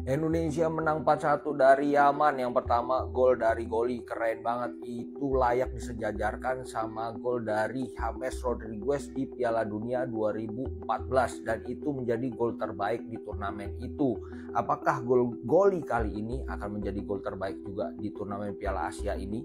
Indonesia menang 4-1 dari Yaman. Yang pertama gol dari Goli, keren banget. Itu layak disejajarkan sama gol dari James Rodriguez di Piala Dunia 2014 dan itu menjadi gol terbaik di turnamen itu. Apakah gol Goli kali ini akan menjadi gol terbaik juga di turnamen Piala Asia ini?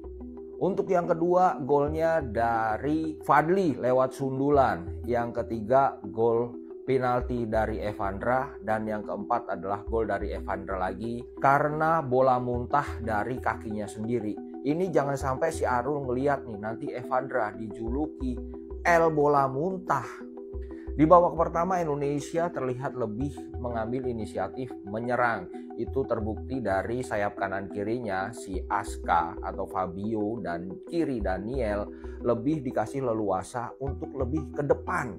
Untuk yang kedua, golnya dari Fadli lewat sundulan. Yang ketiga, gol penalti dari Evandra. Dan yang keempat adalah gol dari Evandra lagi karena bola muntah dari kakinya sendiri. Ini jangan sampai si Arul ngeliat nih, nanti Evandra dijuluki El bola muntah. Di babak pertama Indonesia terlihat lebih mengambil inisiatif menyerang. Itu terbukti dari sayap kanan kirinya si Aska atau Fabio dan kiri Daniel lebih dikasih leluasa untuk lebih ke depan.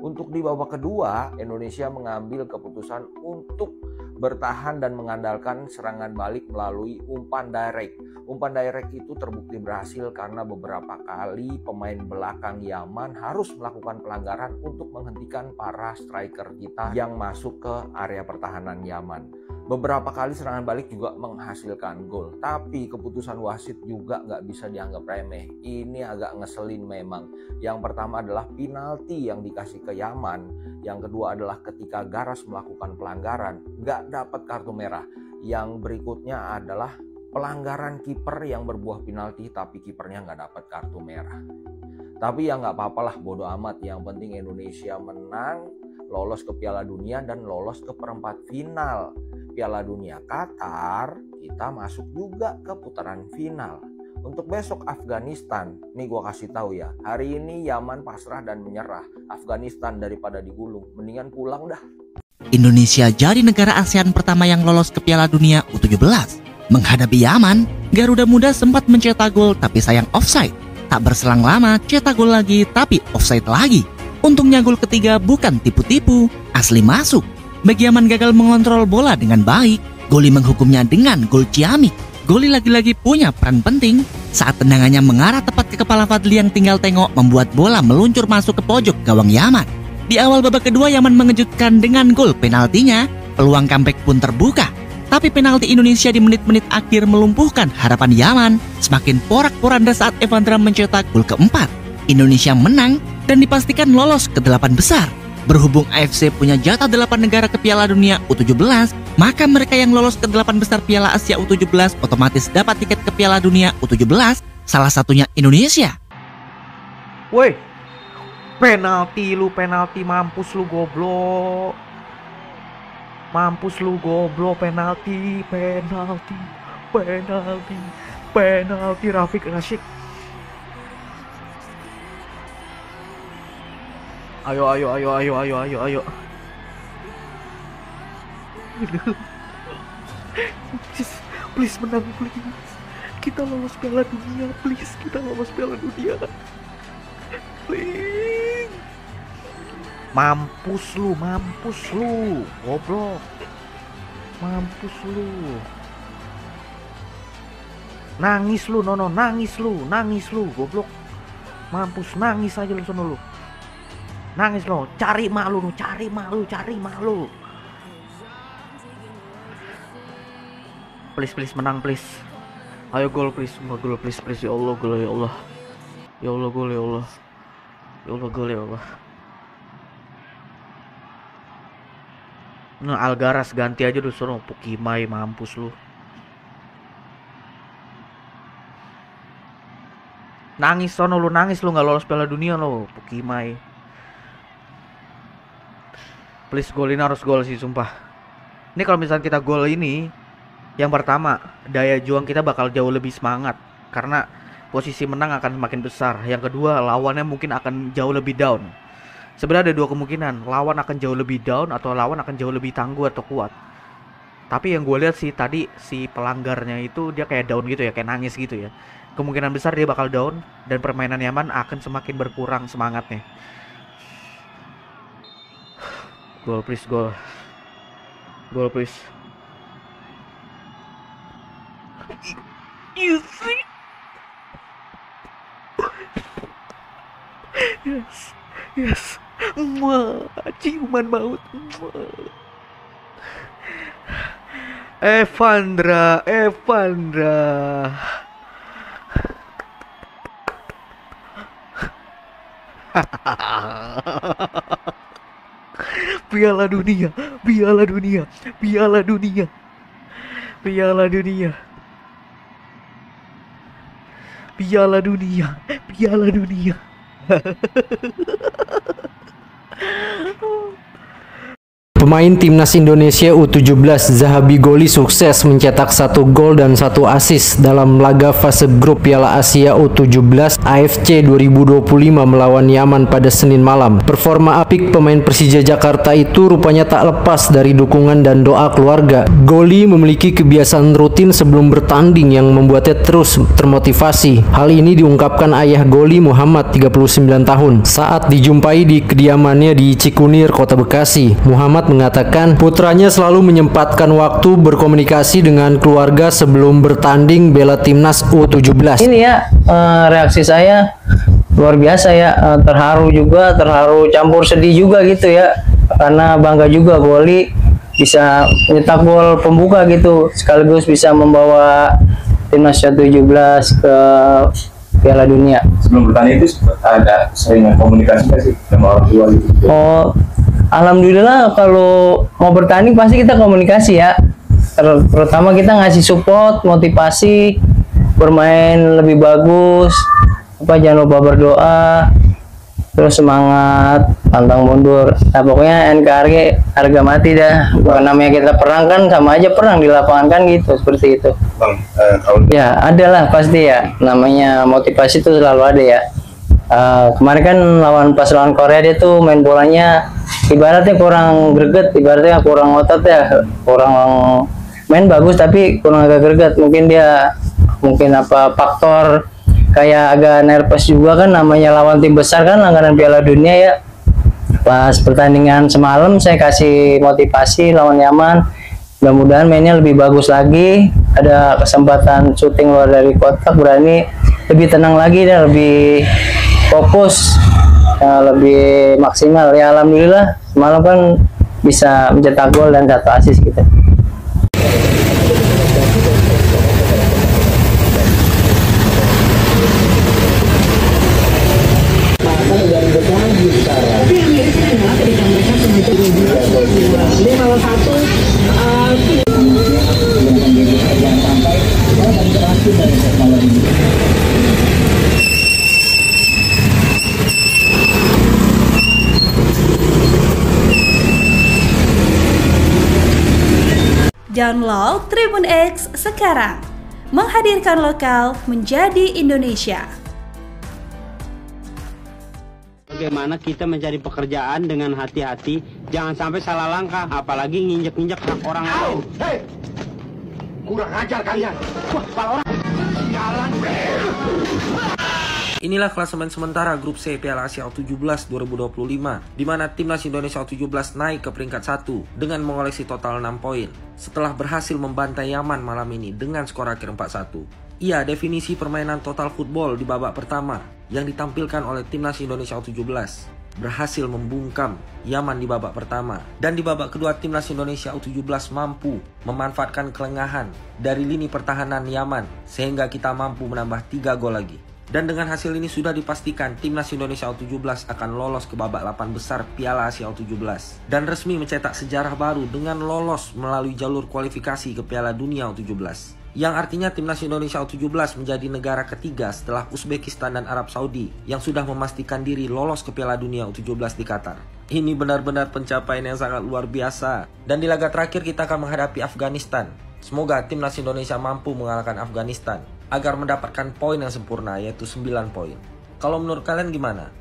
Untuk di babak kedua Indonesia mengambil keputusan untuk bertahan dan mengandalkan serangan balik melalui umpan direct. Umpan direct itu terbukti berhasil karena beberapa kali pemain belakang Yaman harus melakukan pelanggaran untuk menghentikan para striker kita yang masuk ke area pertahanan Yaman. Beberapa kali serangan balik juga menghasilkan gol, tapi keputusan wasit juga nggak bisa dianggap remeh. Ini agak ngeselin memang. Yang pertama adalah penalti yang dikasih ke Yaman. Yang kedua adalah ketika Garas melakukan pelanggaran, nggak dapat kartu merah. Yang berikutnya adalah pelanggaran kiper yang berbuah penalti, tapi kipernya nggak dapat kartu merah. Tapi ya nggak apa-apalah, bodo amat. Yang penting Indonesia menang, lolos ke Piala Dunia dan lolos ke perempat final Piala Dunia Qatar. Kita masuk juga ke putaran final. Untuk besok Afghanistan, nih gue kasih tahu ya, hari ini Yaman pasrah dan menyerah. Afghanistan daripada digulung, mendingan pulang dah. Indonesia jadi negara ASEAN pertama yang lolos ke Piala Dunia U17. Menghadapi Yaman, Garuda Muda sempat mencetak gol tapi sayang offside. Tak berselang lama cetak gol lagi tapi offside lagi. Untungnya gol ketiga bukan tipu-tipu, asli masuk. Bagi Yaman gagal mengontrol bola dengan baik, Goli menghukumnya dengan gol ciamik. Goli lagi-lagi punya peran penting saat tendangannya mengarah tepat ke kepala Fadli yang tinggal tengok membuat bola meluncur masuk ke pojok gawang Yaman. Di awal babak kedua Yaman mengejutkan dengan gol penaltinya, peluang comeback pun terbuka. Tapi penalti Indonesia di menit-menit akhir melumpuhkan harapan Yaman. Semakin porak-poranda saat Evandra mencetak gol keempat. Indonesia menang dan dipastikan lolos ke 8 besar. Berhubung AFC punya jatah 8 negara ke Piala Dunia U17, maka mereka yang lolos ke 8 besar Piala Asia U17 otomatis dapat tiket ke Piala Dunia U17, salah satunya Indonesia. Woi, penalti mampus lu goblok. Mampus lu goblok, penalti Rafiq Rashid. Ayo. Please menang, please. Kita lolos Piala Dunia, please. Please. Mampus lu, goblok. Mampus lu. Nangis lu, nangis lu, goblok. Mampus, nangis aja lu sono lu. Nangis lo, cari mak lu. Please menang, please. Ayo gol please, ya Allah, gol ya Allah. Ya Allah, gol ya Allah. Ya Allah, gol ya Allah. Nah, Algaras ganti aja dulu sono, Pukimai, mampus lu. Nangis sono lu, nggak lolos Piala Dunia lo, Pukimai. Please, gol ini harus gol sih, sumpah. Ini kalau misalnya kita gol ini, yang pertama, daya juang kita bakal jauh lebih semangat karena posisi menang akan semakin besar. Yang kedua, lawannya mungkin akan jauh lebih down. Sebenarnya ada dua kemungkinan, lawan akan jauh lebih down atau lawan akan jauh lebih tangguh atau kuat. Tapi yang gue lihat sih tadi si pelanggarnya itu dia kayak down gitu ya, kayak nangis gitu ya. Kemungkinan besar dia bakal down dan permainan Yaman akan semakin berkurang semangatnya. Gol please, gol please. You see? Yes. Ciuman maut. Evandra. Piala dunia. Pemain timnas Indonesia U17 Zahabi Goli sukses mencetak 1 gol dan 1 assist dalam laga fase grup Piala Asia U17 AFC 2025 melawan Yaman pada Senin malam. Performa apik pemain Persija Jakarta itu rupanya tak lepas dari dukungan dan doa keluarga. Goli memiliki kebiasaan rutin sebelum bertanding yang membuatnya terus termotivasi. Hal ini diungkapkan ayah Goli, Muhammad, 39 tahun, saat dijumpai di kediamannya di Cikunir, Kota Bekasi. Muhammad mengatakan putranya selalu menyempatkan waktu berkomunikasi dengan keluarga sebelum bertanding bela timnas U17. Ini ya reaksi saya luar biasa ya, terharu juga, terharu campur sedih juga gitu ya, karena bangga juga Goli bisa mencetak gol pembuka gitu, sekaligus bisa membawa timnas U17 ke Piala Dunia. Sebelum bertanding itu ada sering komunikasi nggak sih sama orang tua gitu? Oh, alhamdulillah kalau mau bertanding pasti kita komunikasi ya. Terutama kita ngasih support, motivasi, bermain lebih bagus, jangan lupa berdoa, terus semangat, pantang mundur. Nah pokoknya NKRI harga mati dah. Bukan namanya kita perang kan, sama aja perang di lapangan kan gitu, seperti itu. Bang, kalau ya ada lah pasti ya, namanya motivasi itu selalu ada ya. Kemarin kan pas lawan Korea, dia tuh main bolanya ibaratnya kurang greget, ibaratnya kurang otot ya, kurang main bagus tapi kurang agak greget. Mungkin faktor kayak agak nervous juga kan, namanya lawan tim besar kan, langganan Piala Dunia ya. Pas pertandingan semalam saya kasih motivasi lawan Yaman, mudah-mudahan mainnya lebih bagus lagi, ada kesempatan syuting luar dari kotak, berani lebih tenang lagi dan lebih fokus, lebih maksimal ya. Alhamdulillah semalam kan bisa mencetak gol dan 1 assist gitu. Download Tribun X sekarang, menghadirkan lokal menjadi Indonesia. Bagaimana kita mencari pekerjaan dengan hati-hati, jangan sampai salah langkah, apalagi nginjek-nginjek hak orang lain. hei, kurang ajar kalian. Wah, kepala orang. Jalan. Inilah klasemen sementara grup C Piala Asia U17 2025, di mana timnas Indonesia U17 naik ke peringkat 1 dengan mengoleksi total 6 poin setelah berhasil membantai Yaman malam ini dengan skor akhir 4-1. Iya, definisi permainan total football di babak pertama yang ditampilkan oleh timnas Indonesia U17 berhasil membungkam Yaman di babak pertama, dan di babak kedua timnas Indonesia U17 mampu memanfaatkan kelengahan dari lini pertahanan Yaman sehingga kita mampu menambah 3 gol lagi. Dan dengan hasil ini sudah dipastikan timnas Indonesia U17 akan lolos ke babak 8 besar Piala Asia U17 dan resmi mencetak sejarah baru dengan lolos melalui jalur kualifikasi ke Piala Dunia U17. Yang artinya timnas Indonesia U17 menjadi negara ketiga setelah Uzbekistan dan Arab Saudi yang sudah memastikan diri lolos ke Piala Dunia U17 di Qatar. Ini benar-benar pencapaian yang sangat luar biasa. Dan di laga terakhir kita akan menghadapi Afghanistan. Semoga timnas Indonesia mampu mengalahkan Afghanistan agar mendapatkan poin yang sempurna, yaitu 9 poin. Kalau menurut kalian gimana?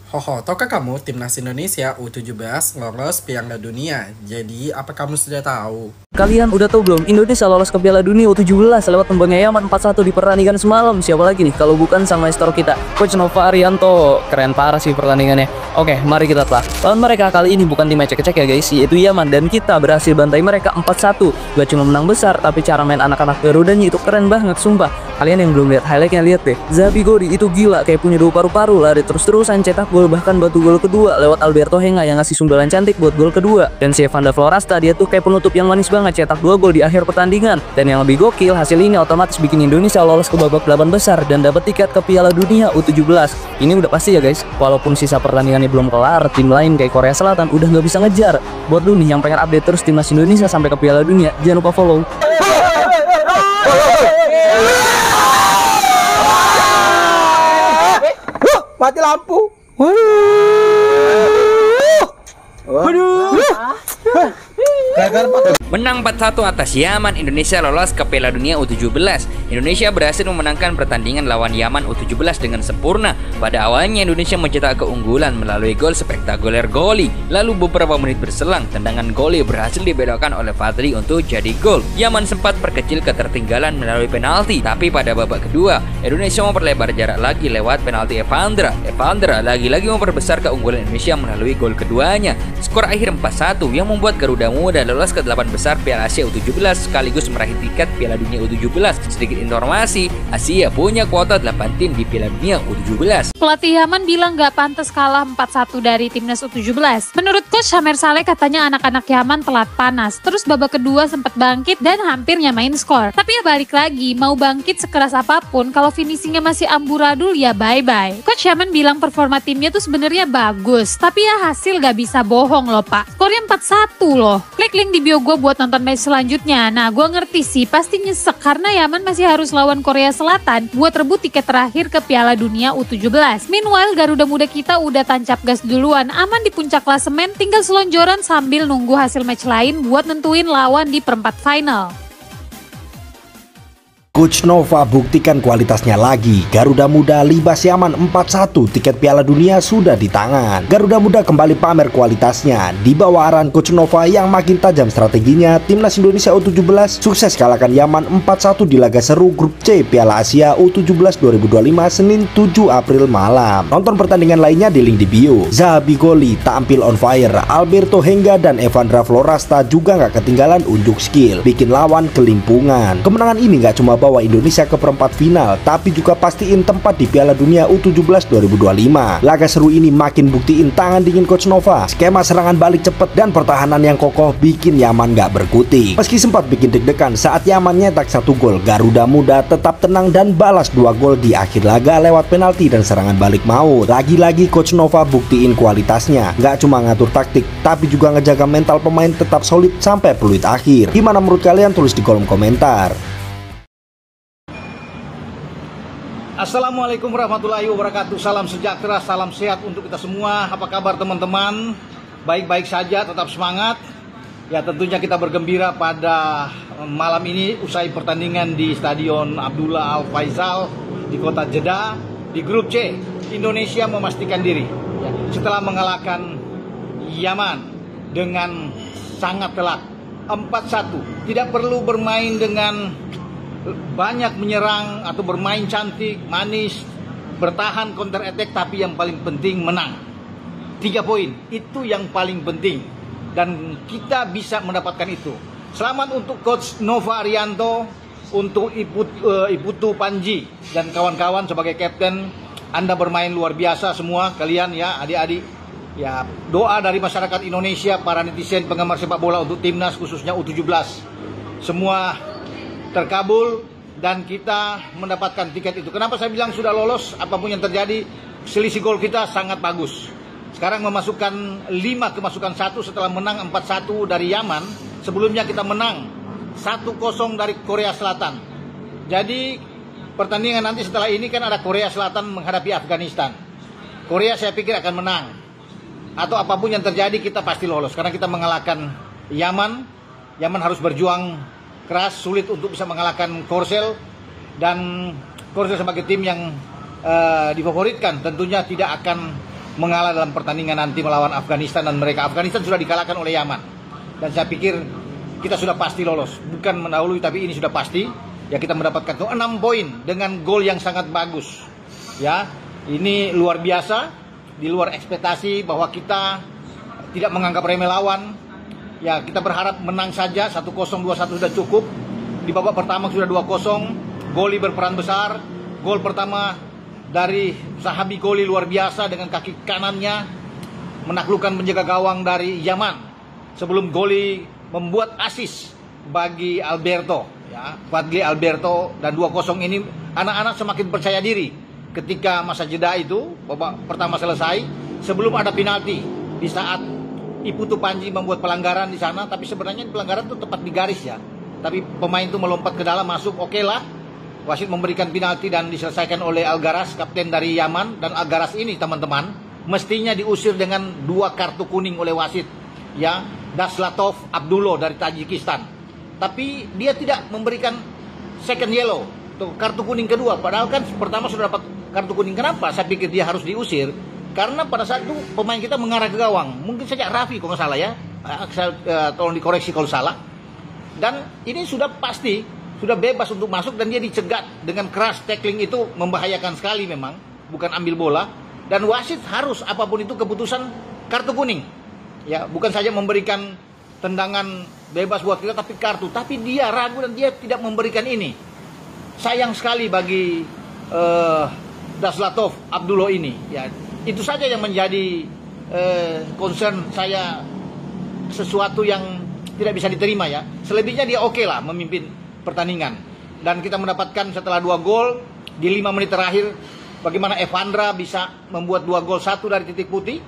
Hoho, tahukah kamu timnas Indonesia U17 lolos Piala Dunia? Jadi, apa kamu sudah tahu? Kalian udah tahu belum? Indonesia lolos ke Piala Dunia U17 lewat membanggai Yaman 4-1 di pertandingan semalam. Siapa lagi nih kalau bukan sang maestro kita, Coach Nova Arianto. Keren parah sih pertandingannya. Oke, mari kita telah. Lawan mereka kali ini bukan tim ecek-ecek ya guys, yaitu Yaman, dan kita berhasil bantai mereka 4-1. Gak cuma menang besar, tapi cara main anak-anak Garudanya itu keren banget sumpah. Kalian yang belum lihat highlightnya, lihat deh. Zahabi Goli itu gila, kayak punya 2 paru-paru, lari terus-terusan cetak gol, bahkan batu gol kedua lewat Alberto Henga yang ngasih sumbalan cantik buat gol kedua. Dan si Evander Florasta, dia tuh kayak penutup yang manis banget, cetak 2 gol di akhir pertandingan. Dan yang lebih gokil, hasil ini otomatis bikin Indonesia lolos ke babak 8 besar dan dapat tiket ke Piala Dunia U17. Ini udah pasti ya guys. Walaupun sisa pertandingannya belum kelar, tim lain kayak Korea Selatan udah nggak bisa ngejar. Buat lu nih yang pengen update terus timnas Indonesia sampai ke Piala Dunia, jangan lupa follow. Mati lampu. Menang 4-1 atas Yaman, Indonesia lolos ke Piala Dunia U17. Indonesia berhasil memenangkan pertandingan lawan Yaman U17 dengan sempurna. Pada awalnya Indonesia mencetak keunggulan melalui gol spektakuler Goli. Lalu beberapa menit berselang, tendangan Goli berhasil dibelokkan oleh Fadli untuk jadi gol. Yaman sempat perkecil ketertinggalan melalui penalti, tapi pada babak kedua Indonesia memperlebar jarak lagi lewat penalti Evander. Evander lagi-lagi memperbesar keunggulan Indonesia melalui gol keduanya. Skor akhir 4-1 yang membuat Garuda Muda lolos ke 8 besar Piala Asia U17 sekaligus meraih tiket Piala Dunia U17. Sedikit informasi, Asia punya kuota 8 tim di Piala Dunia U17. Pelatih Yaman bilang gak pantas kalah 4-1 dari timnas U17. Menurut Coach Samer Saleh katanya anak-anak Yaman telat panas. Terus babak kedua sempat bangkit dan hampir nyamain skor. Tapi ya balik lagi, mau bangkit sekeras apapun, kalau finishingnya masih amburadul ya bye-bye. Coach Yaman bilang performa timnya tuh sebenarnya bagus, tapi ya hasil gak bisa bohong loh pak. Skornya 4-1 loh. Klik link di bio gue buat nonton match selanjutnya. Nah gue ngerti sih pasti nyesek karena Yaman masih harus lawan Korea Selatan buat rebut tiket terakhir ke Piala Dunia U17. Meanwhile Garuda Muda kita udah tancap gas duluan, aman di puncak klasemen, tinggal selonjoran sambil nunggu hasil match lain buat nentuin lawan di perempat final. Coach Nova buktikan kualitasnya lagi. Garuda Muda libas Yaman 4-1, tiket Piala Dunia sudah di tangan. Garuda Muda kembali pamer kualitasnya. Di bawah arahan Coach Nova yang makin tajam strateginya, timnas Indonesia U17 sukses kalahkan Yaman 4-1 di laga seru grup C Piala Asia U17 2025 Senin 7 April malam. Nonton pertandingan lainnya di link di bio. Zahabi Goli tampil on fire. Alberto Henga dan Evander Florasta juga nggak ketinggalan unjuk skill, bikin lawan kelimpungan. Kemenangan ini nggak cuma bawa Indonesia ke perempat final, tapi juga pastiin tempat di Piala Dunia U17 2025. Laga seru ini makin buktiin tangan dingin Coach Nova. Skema serangan balik cepet dan pertahanan yang kokoh bikin Yaman gak berkutik. Meski sempat bikin deg-degan saat Yaman nyetak 1 gol, Garuda Muda tetap tenang dan balas 2 gol di akhir laga lewat penalti dan serangan balik maut. Lagi-lagi Coach Nova buktiin kualitasnya. Gak cuma ngatur taktik, tapi juga ngejaga mental pemain tetap solid sampai peluit akhir. Gimana menurut kalian? Tulis di kolom komentar. Assalamualaikum warahmatullahi wabarakatuh. Salam sejahtera, salam sehat untuk kita semua. Apa kabar teman-teman? Baik-baik saja, tetap semangat. Ya tentunya kita bergembira pada malam ini usai pertandingan di Stadion Abdullah Al Faisal di kota Jeddah. Di grup C, Indonesia memastikan diri ya, setelah mengalahkan Yaman dengan sangat telak 4-1. Tidak perlu bermain dengan banyak menyerang atau bermain cantik, manis, bertahan counter attack, tapi yang paling penting menang. 3 poin, itu yang paling penting. Dan kita bisa mendapatkan itu. Selamat untuk Coach Nova Arianto, untuk Iputu Panji dan kawan-kawan sebagai kapten. Anda bermain luar biasa semua kalian ya adik-adik. Ya, doa dari masyarakat Indonesia, para netizen penggemar sepak bola untuk timnas khususnya U17. Semua terkabul dan kita mendapatkan tiket itu. Kenapa saya bilang sudah lolos? Apapun yang terjadi, selisih gol kita sangat bagus. Sekarang memasukkan 5 kemasukan 1 setelah menang 4-1 dari Yaman. Sebelumnya kita menang 1-0 dari Korea Selatan. Jadi pertandingan nanti setelah ini kan ada Korea Selatan menghadapi Afghanistan. Korea saya pikir akan menang. Atau apapun yang terjadi kita pasti lolos. Karena kita mengalahkan Yaman. Yaman harus berjuang keras, sulit untuk bisa mengalahkan Korsel. Dan Korsel sebagai tim yang difavoritkan tentunya tidak akan mengalah dalam pertandingan nanti melawan Afghanistan. Dan mereka, Afghanistan sudah dikalahkan oleh Yaman. Dan saya pikir kita sudah pasti lolos. Bukan mendahului, tapi ini sudah pasti. Ya, kita mendapatkan 6 poin dengan gol yang sangat bagus. Ya, ini luar biasa, di luar ekspektasi bahwa kita tidak menganggap remeh lawan. Ya, kita berharap menang saja, 1-0, 2-1 sudah cukup. Di babak pertama sudah 2-0. Goli berperan besar. Gol pertama dari Zahabi Goli luar biasa dengan kaki kanannya menaklukkan penjaga gawang dari Yaman. Sebelum Goli membuat asis bagi Alberto, ya, Fadli Alberto, dan 2-0 ini anak-anak semakin percaya diri ketika masa jeda itu babak pertama selesai sebelum ada penalti di saat Iputu Panji membuat pelanggaran di sana, tapi sebenarnya pelanggaran itu tepat di garis ya. Tapi pemain itu melompat ke dalam masuk, oke lah. Wasit memberikan penalti dan diselesaikan oleh Algaraz, kapten dari Yaman. Dan Algaraz ini teman-teman mestinya diusir dengan 2 kartu kuning oleh wasit, ya, Daslatov Abdullah dari Tajikistan. Tapi dia tidak memberikan second yellow, tuh, kartu kuning kedua. Padahal kan pertama sudah dapat kartu kuning. Kenapa saya pikir dia harus diusir? Karena pada saat itu pemain kita mengarah ke gawang. Mungkin saja Raffi kalau nggak salah ya. Tolong dikoreksi kalau salah. Dan ini sudah pasti sudah bebas untuk masuk dan dia dicegat dengan keras. Tackling itu membahayakan sekali memang, bukan ambil bola. Dan wasit harus apapun itu keputusan kartu kuning. Ya, bukan saja memberikan tendangan bebas buat kita tapi kartu. Tapi dia ragu dan dia tidak memberikan ini. Sayang sekali bagi Daslatov Abdullah ini. Ya, itu saja yang menjadi concern saya, sesuatu yang tidak bisa diterima ya. Selebihnya dia oke lah memimpin pertandingan. Dan kita mendapatkan setelah 2 gol di 5 menit terakhir, bagaimana Evandra bisa membuat 2 gol, 1 dari titik putih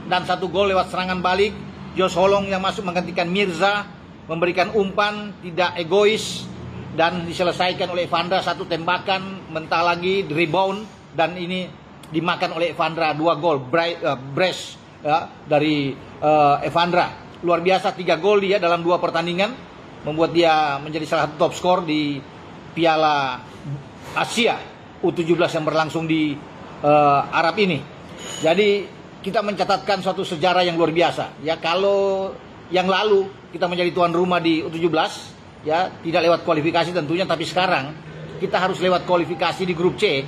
dan 1 gol lewat serangan balik. Jos Holong yang masuk menggantikan Mirza, memberikan umpan tidak egois dan diselesaikan oleh Evandra. 1 tembakan mentah lagi, rebound, dan ini dimakan oleh Evandra. 2 gol brace ya, dari Evandra. Luar biasa, 3 gol dia dalam 2 pertandingan, membuat dia menjadi salah satu top skor di Piala Asia U17 yang berlangsung di Arab ini. Jadi kita mencatatkan suatu sejarah yang luar biasa. Ya, kalau yang lalu kita menjadi tuan rumah di U17, ya, tidak lewat kualifikasi tentunya, tapi sekarang kita harus lewat kualifikasi di grup C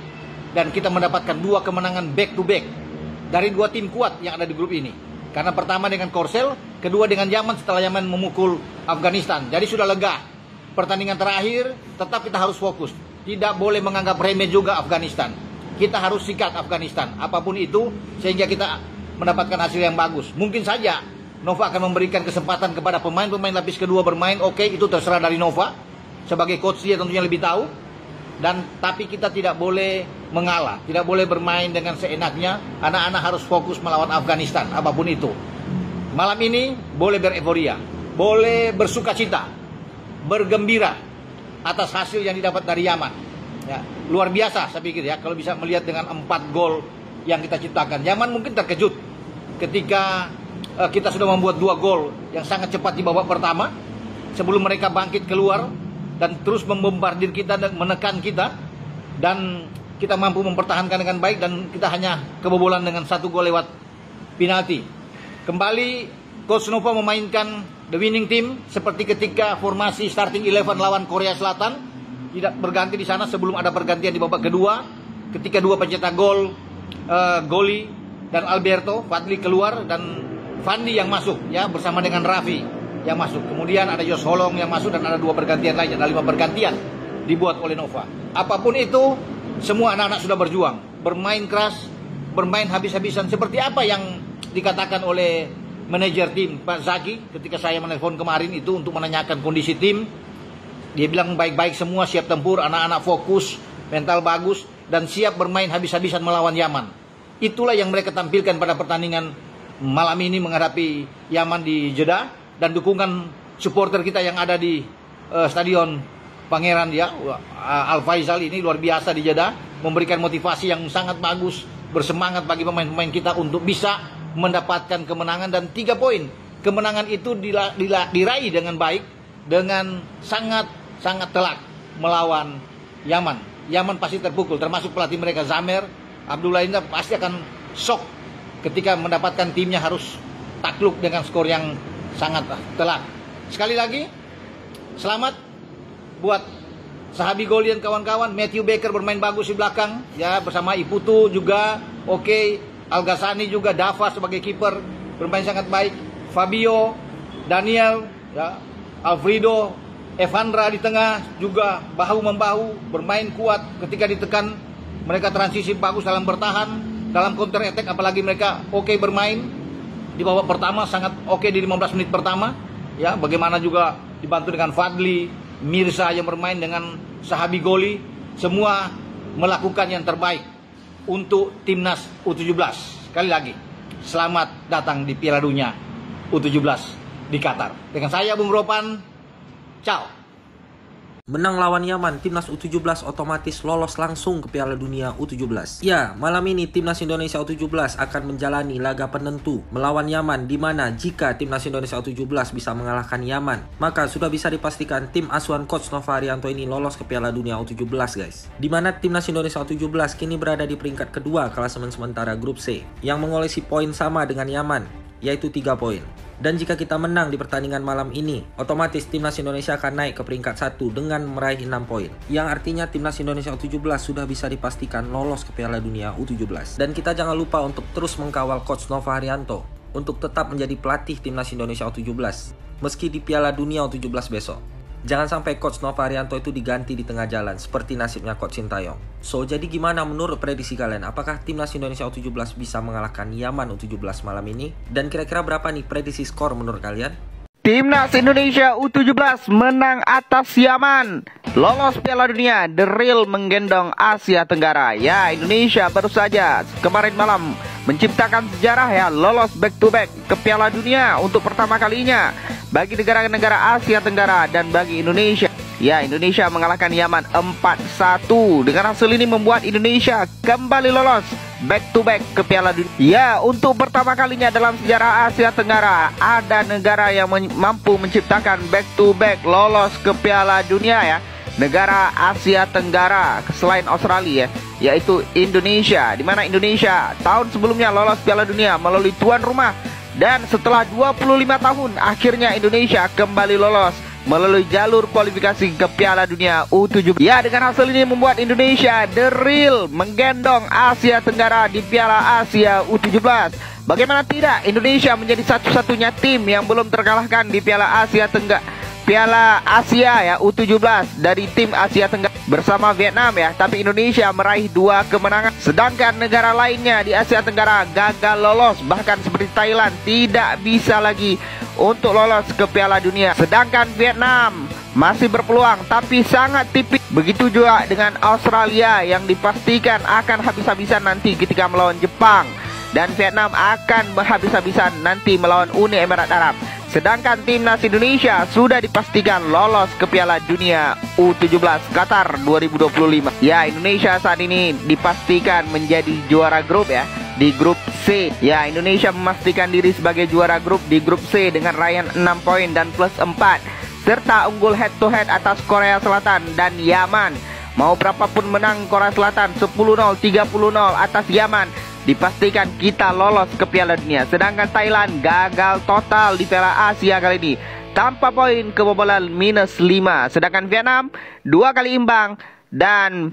dan kita mendapatkan 2 kemenangan back to back dari 2 tim kuat yang ada di grup ini. Karena pertama dengan Korsel, kedua dengan Yaman setelah Yaman memukul Afghanistan. Jadi sudah lega. Pertandingan terakhir tetap kita harus fokus. Tidak boleh menganggap remeh juga Afghanistan. Kita harus sikat Afghanistan, apapun itu, sehingga kita mendapatkan hasil yang bagus. Mungkin saja Nova akan memberikan kesempatan kepada pemain-pemain lapis kedua bermain. Oke, itu terserah dari Nova. Sebagai coach dia tentunya lebih tahu. Tapi kita tidak boleh mengalah, tidak boleh bermain dengan seenaknya. Anak-anak harus fokus melawan Afghanistan, apapun itu. Malam ini boleh bereforia, boleh bersukacita, bergembira atas hasil yang didapat dari Yaman. Ya, luar biasa saya pikir ya, kalau bisa melihat dengan 4 gol yang kita ciptakan. Yaman mungkin terkejut ketika kita sudah membuat 2 gol yang sangat cepat di babak pertama, sebelum mereka bangkit keluar dan terus membombardir kita dan menekan kita, dan kita mampu mempertahankan dengan baik, dan kita hanya kebobolan dengan 1 gol lewat penalti. Kembali Coach Nova memainkan the winning team seperti ketika formasi starting 11 lawan Korea Selatan. Tidak berganti di sana sebelum ada pergantian di babak kedua, ketika 2 pencetak gol, Goli dan Alberto, Fadli keluar dan Fandi yang masuk ya, bersama dengan Raffi yang masuk. Kemudian ada Jos Holong yang masuk dan ada 2 pergantian lainnya. Ada 5 pergantian dibuat oleh Nova. Apapun itu, semua anak-anak sudah berjuang, bermain keras, bermain habis-habisan. Seperti apa yang dikatakan oleh manajer tim Pak Zaki ketika saya menelpon kemarin itu untuk menanyakan kondisi tim. Dia bilang baik-baik semua, siap tempur, anak-anak fokus, mental bagus, dan siap bermain habis-habisan melawan Yaman. Itulah yang mereka tampilkan pada pertandingan malam ini menghadapi Yaman di Jeddah. Dan dukungan supporter kita yang ada di Stadion Pangeran ya, Al Faisal ini luar biasa di Jeddah, memberikan motivasi yang sangat bagus, bersemangat bagi pemain-pemain kita untuk bisa mendapatkan kemenangan. Dan 3 poin kemenangan itu diraih dengan baik, dengan sangat telak melawan Yaman. Yaman pasti terpukul, termasuk pelatih mereka Zamer Abdullah ini pasti akan shock ketika mendapatkan timnya harus takluk dengan skor yang sangat telak. Sekali lagi selamat buat Zahabi Goli dan kawan-kawan. Matthew Baker bermain bagus di belakang ya, bersama Iputu juga oke. Al Ghassani juga, Dava sebagai kiper bermain sangat baik. Fabio, Daniel ya, Alfredo Evandra di tengah juga bahu-membahu, bermain kuat ketika ditekan. Mereka transisi bagus dalam bertahan, dalam counter attack, apalagi mereka oke bermain. Di babak pertama sangat oke di 15 menit pertama. Ya, bagaimana juga dibantu dengan Fadli, Mirza yang bermain dengan Zahabi Goli. Semua melakukan yang terbaik untuk timnas U17. Sekali lagi, selamat datang di Piala Dunia U17 di Qatar. Dengan saya Bung Ropan, ciao. Menang lawan Yaman, timnas U17 otomatis lolos langsung ke Piala Dunia U17. Ya, malam ini timnas Indonesia U17 akan menjalani laga penentu melawan Yaman, di mana jika timnas Indonesia U17 bisa mengalahkan Yaman, maka sudah bisa dipastikan tim asuhan Coach Nova Arianto ini lolos ke Piala Dunia U17 guys. Di mana timnas Indonesia U17 kini berada di peringkat kedua klasemen sementara grup C yang mengolesi poin sama dengan Yaman, yaitu 3 poin. Dan jika kita menang di pertandingan malam ini, otomatis timnas Indonesia akan naik ke peringkat 1 dengan meraih 6 poin. Yang artinya timnas Indonesia U17 sudah bisa dipastikan lolos ke Piala Dunia U17. Dan kita jangan lupa untuk terus mengkawal Coach Nova Arianto untuk tetap menjadi pelatih timnas Indonesia U17 meski di Piala Dunia U17 besok. Jangan sampai Coach Nova Arianto itu diganti di tengah jalan seperti nasibnya Coach Sintayong. So, jadi gimana menurut prediksi kalian? Apakah timnas Indonesia U17 bisa mengalahkan Yaman U17 malam ini? Dan kira-kira berapa nih prediksi skor menurut kalian? Timnas Indonesia U17 menang atas Yaman, lolos Piala Dunia, The Real menggendong Asia Tenggara. Ya, Indonesia baru saja kemarin malam menciptakan sejarah ya, lolos back to back ke Piala Dunia untuk pertama kalinya bagi negara-negara Asia Tenggara dan bagi Indonesia. Ya, Indonesia mengalahkan Yaman 4-1. Dengan hasil ini membuat Indonesia kembali lolos back to back ke Piala Dunia. Ya, untuk pertama kalinya dalam sejarah Asia Tenggara ada negara yang mampu menciptakan back to back lolos ke Piala Dunia ya. Negara Asia Tenggara selain Australia ya, yaitu Indonesia, di mana Indonesia tahun sebelumnya lolos Piala Dunia melalui tuan rumah, dan setelah 25 tahun akhirnya Indonesia kembali lolos melalui jalur kualifikasi ke Piala Dunia U17. Ya, dengan hasil ini membuat Indonesia The Real menggendong Asia Tenggara di Piala Asia U17. Bagaimana tidak, Indonesia menjadi satu-satunya tim yang belum terkalahkan di Piala Asia Tenggara, Piala Asia ya U17 dari tim Asia Tenggara bersama Vietnam ya. Tapi Indonesia meraih 2 kemenangan, sedangkan negara lainnya di Asia Tenggara gagal lolos. Bahkan seperti Thailand tidak bisa lagi untuk lolos ke Piala Dunia, sedangkan Vietnam masih berpeluang tapi sangat tipis. Begitu juga dengan Australia yang dipastikan akan habis-habisan nanti ketika melawan Jepang, dan Vietnam akan habis-habisan nanti melawan Uni Emirat Arab. Sedangkan timnas Indonesia sudah dipastikan lolos ke Piala Dunia U17 Qatar 2025. Ya, Indonesia saat ini dipastikan menjadi juara grup ya, di grup C. Ya, Indonesia memastikan diri sebagai juara grup di grup C dengan raihan 6 poin dan plus 4, serta unggul head to head atas Korea Selatan dan Yaman. Mau berapapun menang Korea Selatan 10-0, 30-0 atas Yaman, dipastikan kita lolos ke Piala Dunia. Sedangkan Thailand gagal total di Piala Asia kali ini tanpa poin, kebobolan -5. Sedangkan Vietnam 2 kali imbang dan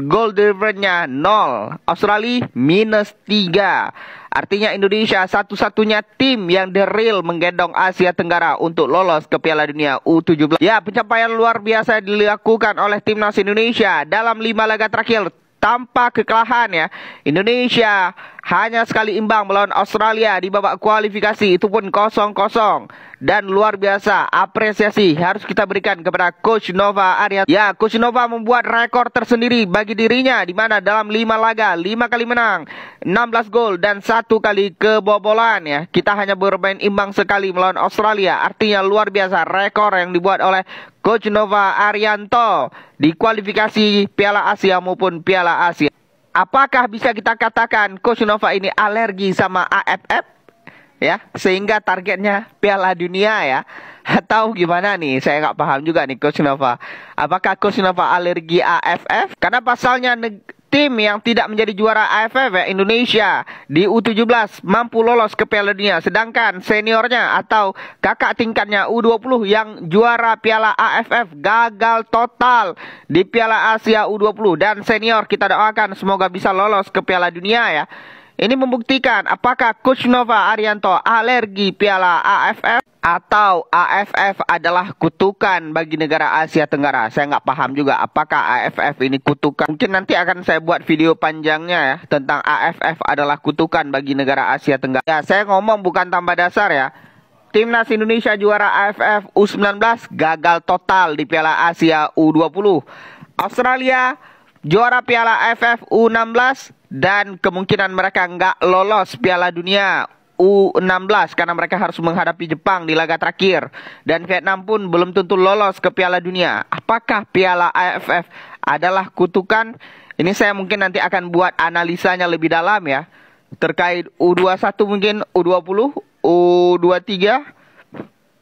goal difference-nya 0. Australia -3. Artinya Indonesia satu-satunya tim yang The Real menggendong Asia Tenggara untuk lolos ke Piala Dunia U17. Ya, pencapaian luar biasa dilakukan oleh timnas Indonesia dalam 5 laga terakhir tanpa kekalahan ya. Indonesia hanya sekali imbang melawan Australia di babak kualifikasi, itu pun 0-0. Dan luar biasa, apresiasi harus kita berikan kepada Coach Nova Arianto. Ya, Coach Nova membuat rekor tersendiri bagi dirinya, di mana dalam 5 laga 5 kali menang, 16 gol dan 1 kali kebobolan ya. Kita hanya bermain imbang sekali melawan Australia. Artinya luar biasa rekor yang dibuat oleh Coach Nova Arianto di kualifikasi Piala Asia maupun Piala Asia. Apakah bisa kita katakan Coach Nova ini alergi sama AFF? Ya, sehingga targetnya Piala Dunia ya, atau gimana nih? Saya nggak paham juga nih Coach Nova. Apakah Coach Nova alergi AFF? Karena pasalnya tim yang tidak menjadi juara AFF ya, Indonesia di U17 mampu lolos ke Piala Dunia, sedangkan seniornya atau kakak tingkatnya U20 yang juara Piala AFF gagal total di Piala Asia U20. Dan senior kita doakan semoga bisa lolos ke Piala Dunia ya. Ini membuktikan apakah Coach Nova Arianto alergi Piala AFF atau AFF adalah kutukan bagi negara Asia Tenggara. Saya nggak paham juga apakah AFF ini kutukan. Mungkin nanti akan saya buat video panjangnya ya tentang AFF adalah kutukan bagi negara Asia Tenggara. Ya, saya ngomong bukan tambah dasar ya. Timnas Indonesia juara AFF U19 gagal total di Piala Asia U20. Australia juara Piala AFF U16 dan kemungkinan mereka nggak lolos Piala Dunia U16 karena mereka harus menghadapi Jepang di laga terakhir. Dan Vietnam pun belum tentu lolos ke Piala Dunia. Apakah Piala AFF adalah kutukan? Ini saya mungkin nanti akan buat analisanya lebih dalam ya. Terkait U21 mungkin, U20, U23.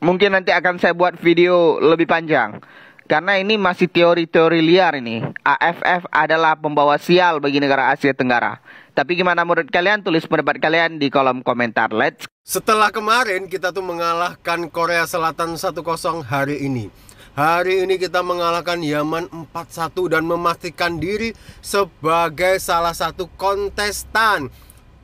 Mungkin nanti akan saya buat video lebih panjang. Karena ini masih teori-teori liar ini. AFF adalah pembawa sial bagi negara Asia Tenggara. Tapi gimana menurut kalian? Tulis pendapat kalian di kolom komentar. Let's. Setelah kemarin kita tuh mengalahkan Korea Selatan 1-0 hari ini. Hari ini kita mengalahkan Yaman 4-1 dan memastikan diri sebagai salah satu kontestan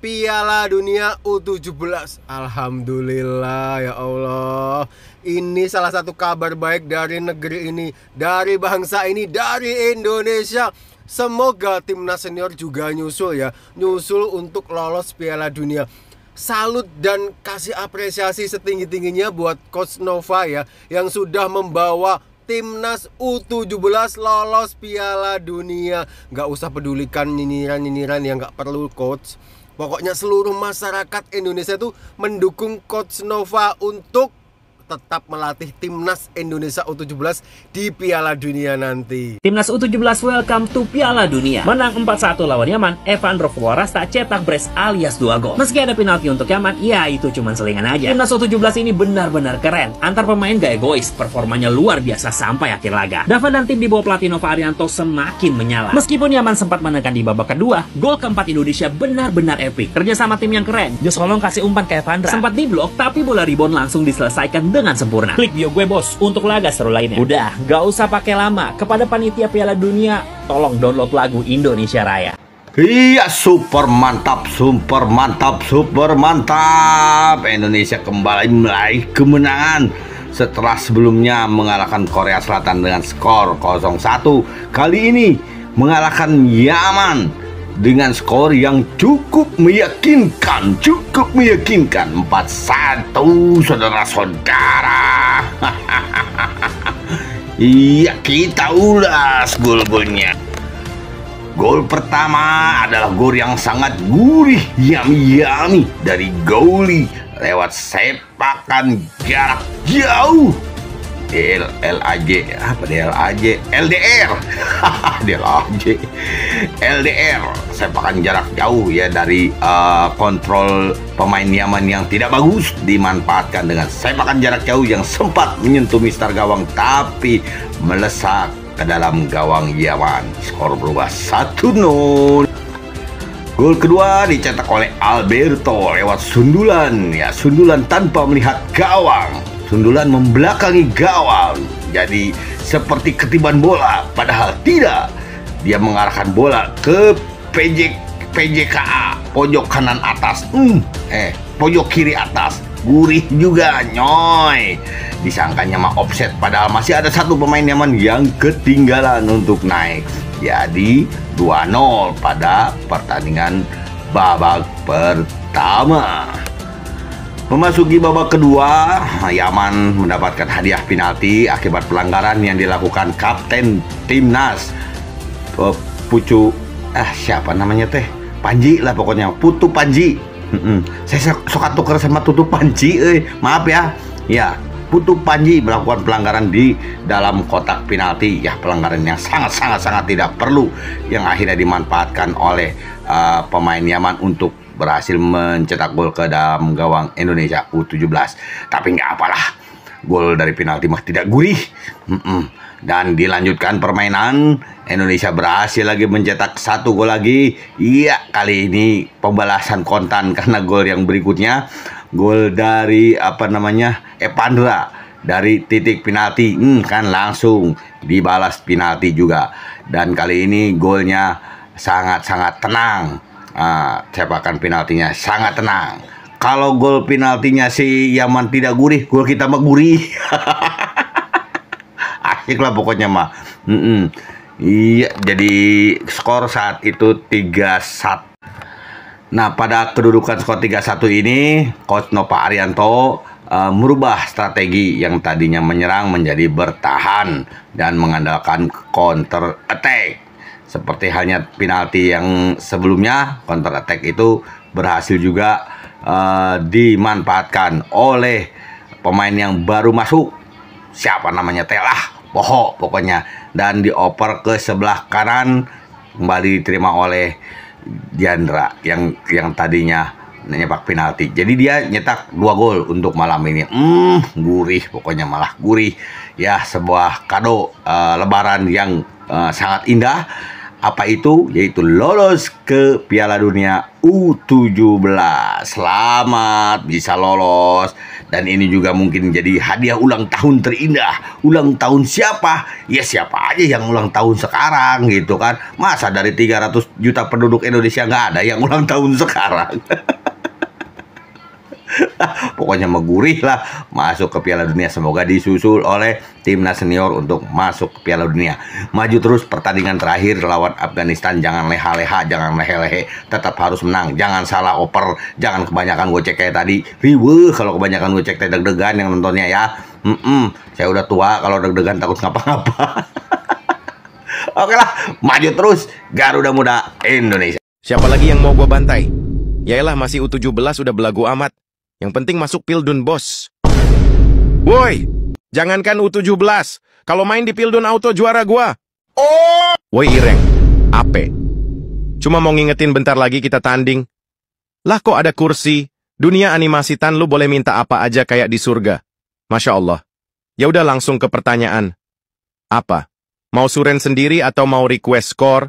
Piala Dunia U17. Alhamdulillah ya Allah. Ini salah satu kabar baik dari negeri ini, dari bangsa ini, dari Indonesia. Semoga timnas senior juga nyusul ya, nyusul untuk lolos Piala Dunia. Salut dan kasih apresiasi setinggi-tingginya buat Coach Nova ya, yang sudah membawa timnas U17 lolos Piala Dunia. Gak usah pedulikan nyinyiran-nyinyiran yang gak perlu, Coach. Pokoknya seluruh masyarakat Indonesia tuh mendukung Coach Nova untuk tetap melatih timnas Indonesia U17 di Piala Dunia nanti. Timnas U17 welcome to Piala Dunia. Menang 4-1 lawan Yaman, Evandro Flores tak cetak brace alias 2 gol. Meski ada penalti untuk Yaman, ya itu cuma selingan aja. Timnas U17 ini benar-benar keren. Antar pemain gak egois, performanya luar biasa sampai akhir laga. Dava dan tim di bawah pelatih Nova Arianto semakin menyala. Meskipun Yaman sempat menekan di babak kedua, gol keempat Indonesia benar-benar epik. Kerjasama tim yang keren. Jos Holong kasih umpan ke Evandro. Sempat diblok, tapi bola rebound langsung diselesaikan dengan sempurna. Klik bio gue bos untuk laga seru lainnya. Udah, gak usah pakai lama. Kepada panitia Piala Dunia, tolong download lagu Indonesia Raya. Iya, super mantap, super mantap, super mantap. Indonesia kembali meraih kemenangan setelah sebelumnya mengalahkan Korea Selatan dengan skor 0-1. Kali ini mengalahkan Yaman dengan skor yang cukup meyakinkan, 4-1, saudara-saudara. Iya, kita ulas gol-golnya. Gol pertama adalah gol yang sangat gurih, yummy dari Goli lewat sepakan jarak jauh. LDR sepakan jarak jauh ya dari kontrol pemain Yaman yang tidak bagus dimanfaatkan dengan sepakan jarak jauh yang sempat menyentuh mistar gawang tapi melesak ke dalam gawang Yaman. Skor berubah 1-0. Gol kedua dicetak oleh Alberto lewat sundulan ya, sundulan tanpa melihat gawang. Sundulan membelakangi gawang, jadi seperti ketiban bola, padahal tidak. Dia mengarahkan bola ke PJKA, pojok kanan atas, pojok kiri atas. Gurih juga, nyoy. Disangkanya mah offset, padahal masih ada satu pemain Yaman yang ketinggalan untuk naik. Jadi 2-0 pada pertandingan babak pertama. Memasuki babak kedua, Yaman mendapatkan hadiah penalti akibat pelanggaran yang dilakukan kapten timnas siapa namanya teh? Panji lah pokoknya, Putu Panji. Saya suka tuker sama Tutu Panji, maaf ya. Ya, Putu Panji melakukan pelanggaran di dalam kotak penalti. Ya, pelanggaran yang sangat tidak perlu yang akhirnya dimanfaatkan oleh pemain Yaman untuk berhasil mencetak gol ke dalam gawang Indonesia U17. Tapi nggak apalah, gol dari penalti mah tidak gurih. Dan dilanjutkan permainan, Indonesia berhasil lagi mencetak 1 gol lagi. Iya, kali ini pembalasan kontan karena gol yang berikutnya, gol dari Evandro dari titik penalti, kan langsung dibalas penalti juga. Dan kali ini golnya sangat tenang. sepakan penaltinya sangat tenang. Kalau gol penaltinya si Yaman tidak gurih, gol kita mah gurih. Asik lah pokoknya mah. Iya, jadi skor saat itu 3-1. Nah, pada kedudukan skor 3-1 ini, Coach Nova Arianto merubah strategi yang tadinya menyerang menjadi bertahan dan mengandalkan counter attack. Seperti halnya penalti yang sebelumnya, counter attack itu berhasil juga dimanfaatkan oleh pemain yang baru masuk. Siapa namanya? Telah Boho pokoknya. Dan dioper ke sebelah kanan, kembali diterima oleh Diandra yang tadinya nyepak penalti. Jadi dia nyetak 2 gol untuk malam ini. Gurih pokoknya, malah gurih. Ya, sebuah kado lebaran yang sangat indah. Apa itu? Yaitu lolos ke Piala Dunia U17. Selamat bisa lolos. Dan ini juga mungkin jadi hadiah ulang tahun terindah. Ulang tahun siapa? Ya siapa aja yang ulang tahun sekarang gitu kan. Masa dari 300 juta penduduk Indonesia nggak ada yang ulang tahun sekarang? Pokoknya megurih lah masuk ke Piala Dunia. Semoga disusul oleh timnas senior untuk masuk ke Piala Dunia. Maju terus pertandingan terakhir lawan Afghanistan. Jangan leha-leha, jangan lehe-lehe. Tetap harus menang. Jangan salah oper. Jangan kebanyakan gocek kayak tadi. Riweuh kalau kebanyakan gocek deg-degan yang nontonnya ya. Saya udah tua, kalau deg-degan takut ngapa-ngapa. Oke lah, maju terus Garuda Muda Indonesia. Siapa lagi yang mau gua bantai? Yaelah, masih U17 udah belagu amat. Yang penting masuk Pildun, bos. Woi, jangankan U17. Kalau main di Pildun Auto juara gua. Woi Ireng, ape? Cuma mau ngingetin bentar lagi kita tanding. Lah kok ada kursi? Dunia animasi tan lu boleh minta apa aja kayak di surga. Masya Allah. Ya udah langsung ke pertanyaan. Apa? Mau suren sendiri atau mau request score?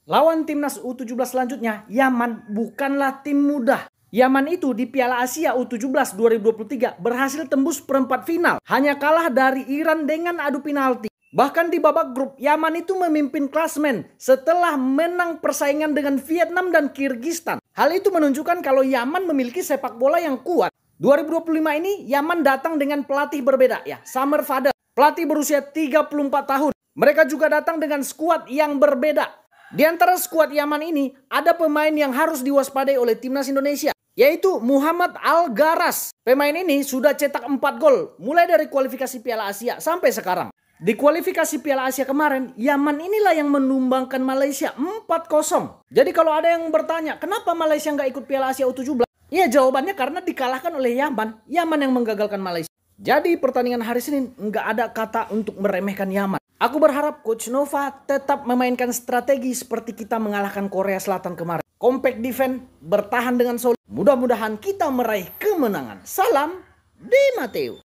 Lawan timnas U17 selanjutnya, Yaman bukanlah tim mudah. Yaman itu di Piala Asia U17 2023 berhasil tembus perempat final. Hanya kalah dari Iran dengan adu penalti. Bahkan di babak grup, Yaman itu memimpin klasmen setelah menang persaingan dengan Vietnam dan Kyrgyzstan. Hal itu menunjukkan kalau Yaman memiliki sepak bola yang kuat. 2025 ini, Yaman datang dengan pelatih berbeda ya, Samer Fadel. Pelatih berusia 34 tahun. Mereka juga datang dengan skuad yang berbeda. Di antara skuad Yaman ini, ada pemain yang harus diwaspadai oleh timnas Indonesia, yaitu Muhammad Al-Garas. Pemain ini sudah cetak 4 gol, mulai dari kualifikasi Piala Asia sampai sekarang. Di kualifikasi Piala Asia kemarin, Yaman inilah yang menumbangkan Malaysia 4-0. Jadi kalau ada yang bertanya, kenapa Malaysia nggak ikut Piala Asia U17? Ya jawabannya karena dikalahkan oleh Yaman. Yaman yang menggagalkan Malaysia. Jadi pertandingan hari Senin nggak ada kata untuk meremehkan Yaman. Aku berharap Coach Nova tetap memainkan strategi seperti kita mengalahkan Korea Selatan kemarin. Compact defense, bertahan dengan solid. Mudah-mudahan kita meraih kemenangan. Salam di Mateo.